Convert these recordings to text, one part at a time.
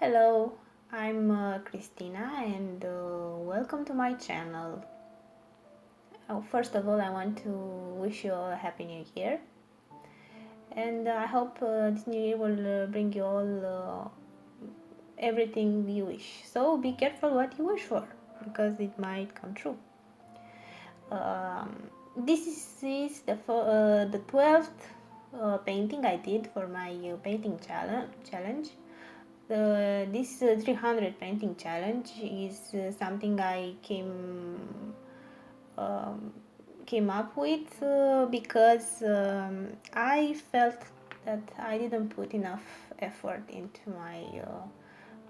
Hello, I'm Christina and welcome to my channel. First of all, I want to wish you all a happy new year, and I hope this new year will bring you all everything you wish. So be careful what you wish for, because it might come true. This is the 12th painting I did for my painting challenge. This 300 painting challenge is something I came up with because I felt that I didn't put enough effort into my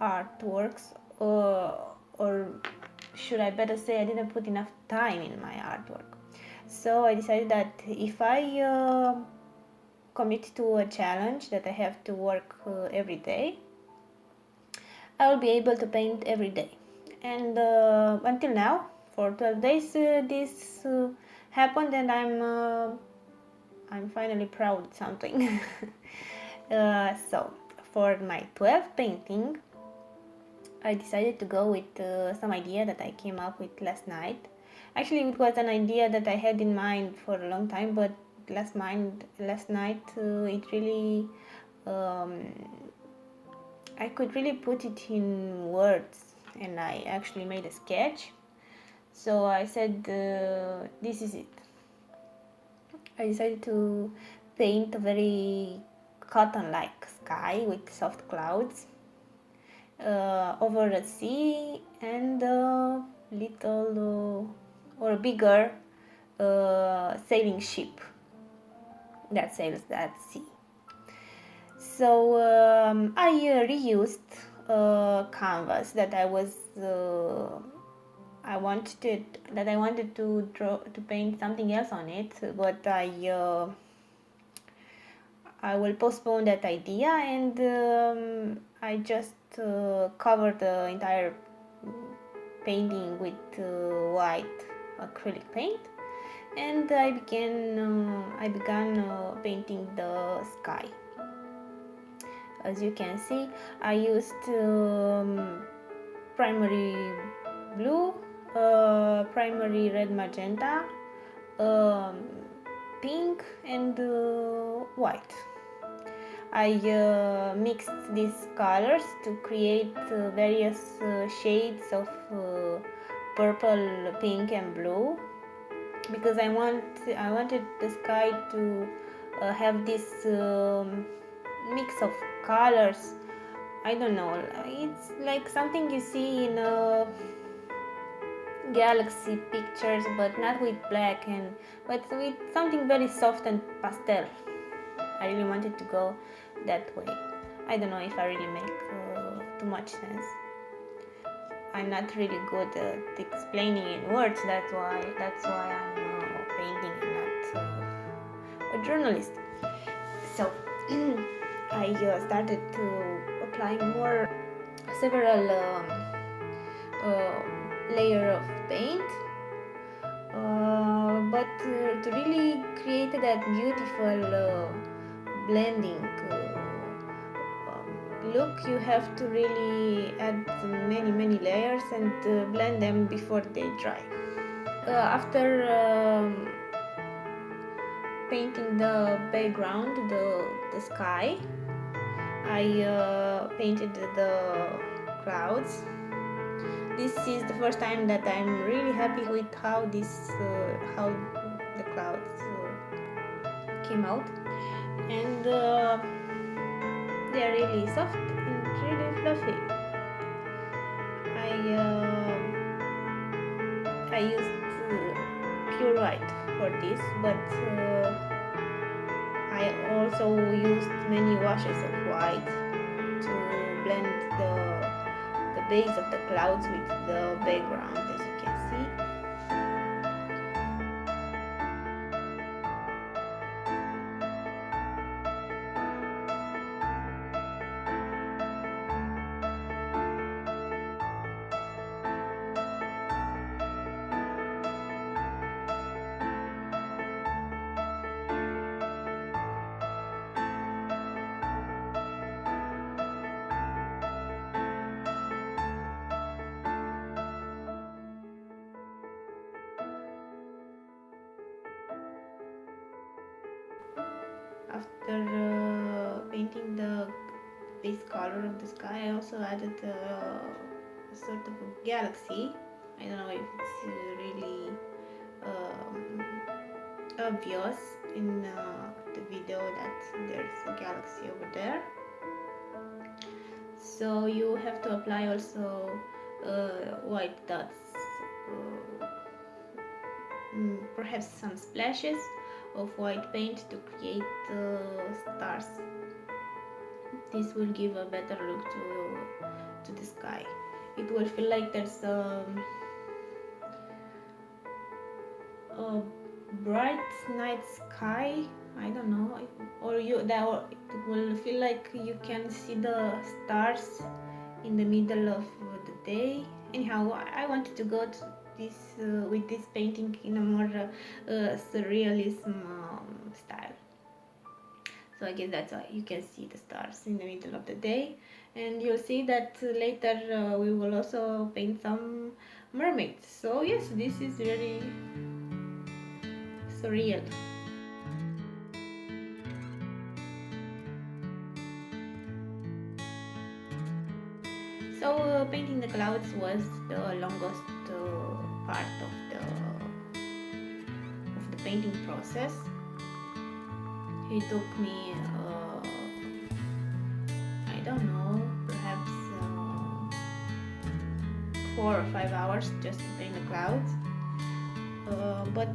artworks, or should I better say I didn't put enough time in my artwork. So I decided that if I commit to a challenge that I have to work every day, I will be able to paint every day. And until now, for 12 days, this happened, and I'm finally proud of something. So for my 12th painting, I decided to go with some idea that I came up with last night. Actually, it was an idea that I had in mind for a long time, but last night it really I could really put it in words, and I actually made a sketch. So I said, this is it. I decided to paint a very cotton-like sky with soft clouds over a sea and a little or a bigger sailing ship that sails that sea. So I reused canvas that I wanted to draw, to paint something else on it, but I will postpone that idea, and I just covered the entire painting with white acrylic paint, and I began painting the sky. As you can see, I used primary blue, primary red magenta, pink, and white. I mixed these colors to create various shades of purple, pink, and blue, because I wanted the sky to have this mix of colors. I don't know, it's like something you see in galaxy pictures, but not with black, but with something very soft and pastel. I really wanted to go that way. I don't know if I really make too much sense. I'm not really good at explaining in words. That's why I'm painting and not a journalist. So I started to applying several layer of paint, but to really create that beautiful blending look, you have to really add many layers and blend them before they dry. After painting the background, the sky, I painted the clouds. This is the first time that I'm really happy with how the clouds came out, and they are really soft and really fluffy. I used pure white for this, but I also used many washes of white to blend the base of the clouds with the background, as you can see. after painting this color of the sky, I also added a sort of a galaxy. I don't know if it's really obvious in the video that there's a galaxy over there. So you have to apply also white dots, perhaps some splashes of white paint to create stars. This will give a better look to the sky. It will feel like there's a bright night sky. I don't know, or it will feel like you can see the stars in the middle of the day. Anyhow, I wanted to go to this with this painting in a more surrealism style. So I guess that's why you can see the stars in the middle of the day, and you'll see that later we will also paint some mermaids. So yes, this is very surreal. So painting the clouds was the longest part of the painting process. It took me I don't know, perhaps 4 or 5 hours just to paint the clouds. But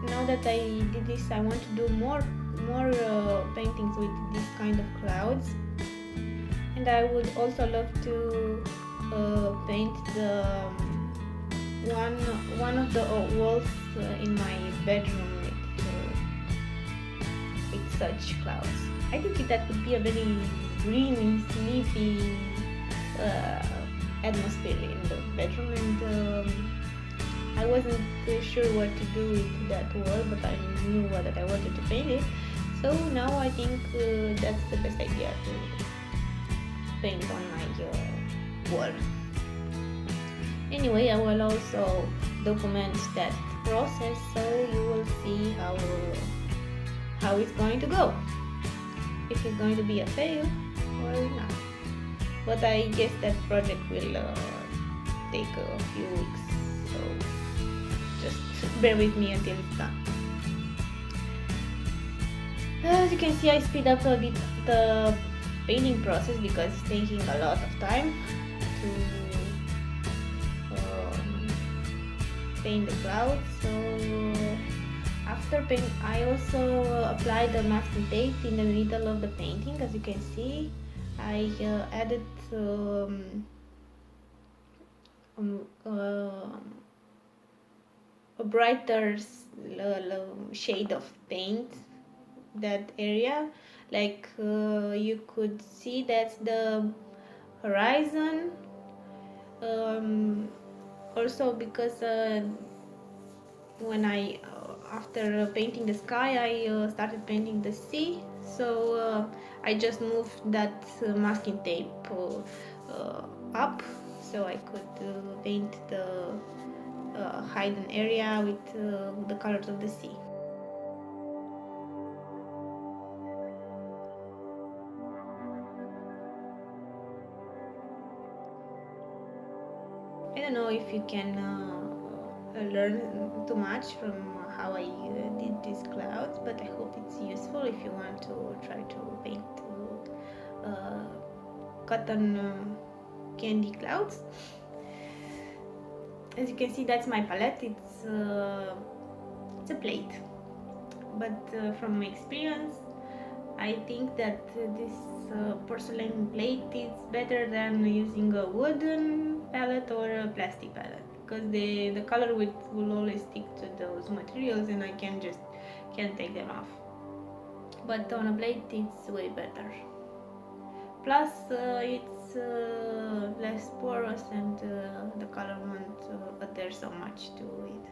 now that I did this, I want to do more paintings with this kind of clouds. And I would also love to paint the one of the walls in my bedroom with such clouds. I think that would be a very dreamy, sleepy atmosphere in the bedroom, and I wasn't sure what to do with that wall, but I knew that I wanted to paint it. So now I think that's the best idea to paint on my wall. Anyway, I will also document that process, so you will see how it's going to go, if it's going to be a fail or not. But I guess that project will take a few weeks, so just bear with me until it's done. As you can see, I speed up a bit the painting process because it's taking a lot of time to paint the clouds. So after paint, I also apply the masking tape in the middle of the painting. As you can see, I added a brighter shade of paint that area. Like you could see that's the horizon. Also because when I after painting the sky, I started painting the sea, so I just moved that masking tape up so I could paint the hidden area with the colors of the sea. I don't know if you can learn too much from how I did these clouds, but I hope it's useful if you want to try to paint cotton candy clouds. As you can see, that's my palette. It's a plate, but from my experience, I think that this porcelain plate is better than using a wooden palette or a plastic palette, because the color will always stick to those materials and I can't take them off. But on a plate it's way better. Plus it's less porous and the color won't adhere so much to it.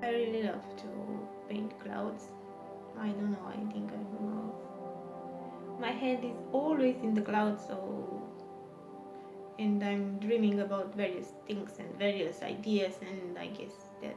I really love to paint clouds. I don't know, I think my head is always in the clouds, and I'm dreaming about various things and various ideas, and I guess that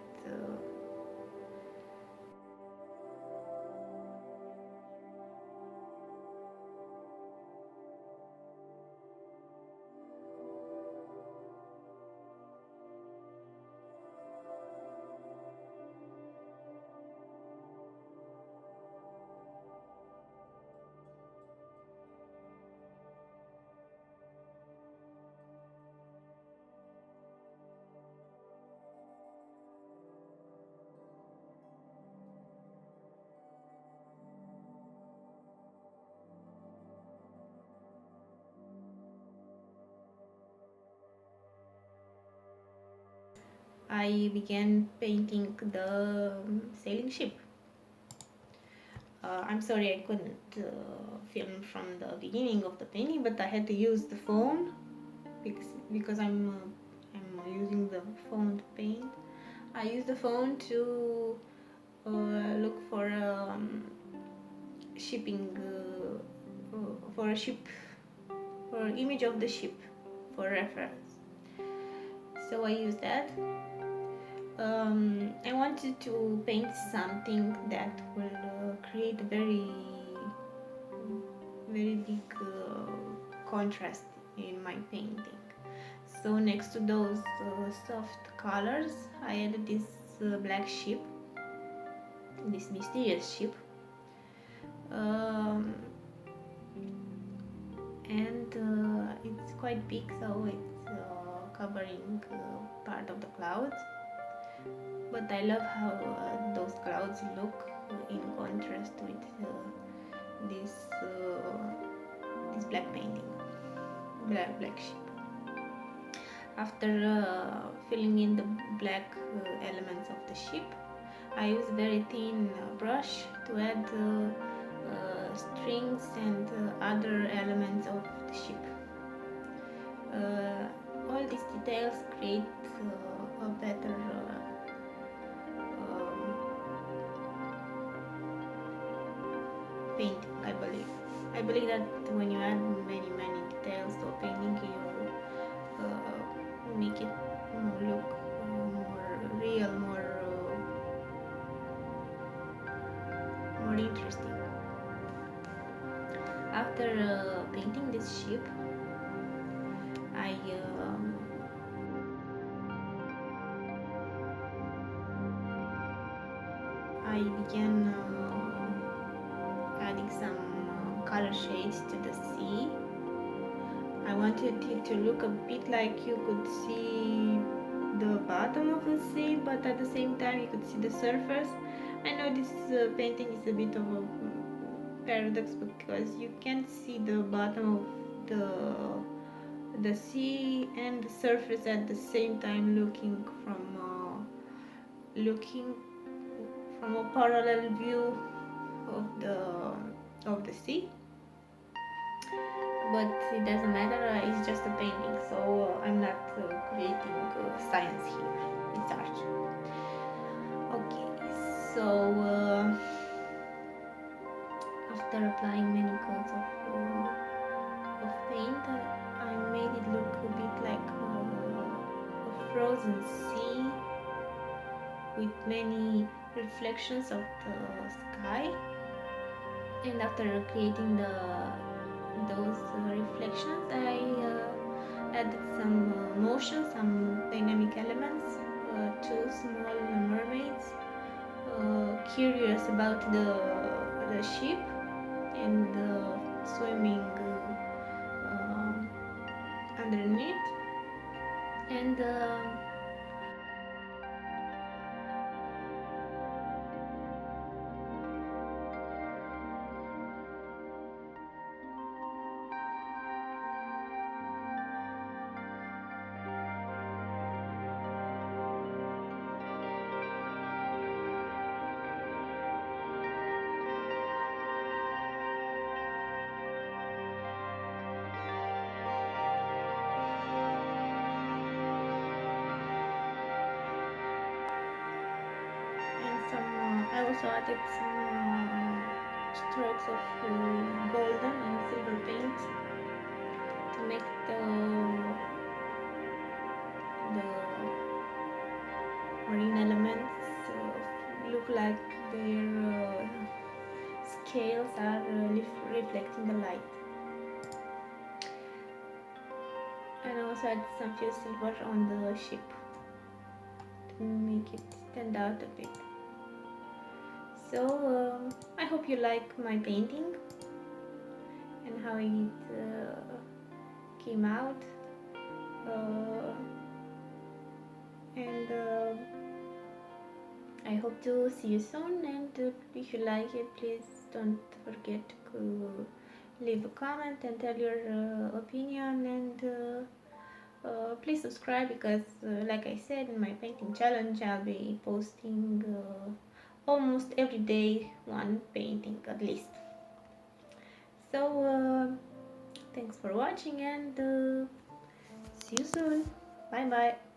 I began painting the sailing ship. I'm sorry I couldn't film from the beginning of the painting, but I had to use the phone because I'm using the phone to paint. I use the phone to look for shipping for a ship, for image of the ship for reference. So I use that. I wanted to paint something that will create a very big contrast in my painting. So next to those soft colors, I added this black ship, this mysterious ship, and it's quite big, so it's covering part of the clouds. But I love how those clouds look in contrast with this black painting, black ship. After filling in the black elements of the ship, I use very thin brush to add strings and other elements of the ship. All these details create a better painting, I believe. I believe that when you add many details to a painting, you make it look more real, more interesting. After painting this ship, I began adding some color shades to the sea. I wanted it to look a bit like you could see the bottom of the sea, but at the same time you could see the surface. I know this painting is a bit of a paradox because you can't see the bottom of the sea and the surface at the same time, looking from a parallel view of the sea. But it doesn't matter, it's just a painting, so I'm not creating science here, it's art. Okay, so after applying many coats of paint, I made it look a bit like a frozen sea with many reflections of the sky. And after creating those reflections, I added some motion, some dynamic elements, two small mermaids, curious about the ship and swimming underneath, and also added some strokes of golden and silver paint to make the marine elements look like their scales are reflecting the light. And also add some few silver on the ship to make it stand out a bit. So I hope you like my painting and how it came out, and I hope to see you soon, and if you like it, please don't forget to leave a comment and tell your opinion, and please subscribe, because like I said, in my painting challenge I'll be posting almost every day one painting at least. So thanks for watching, and see you soon. Bye bye.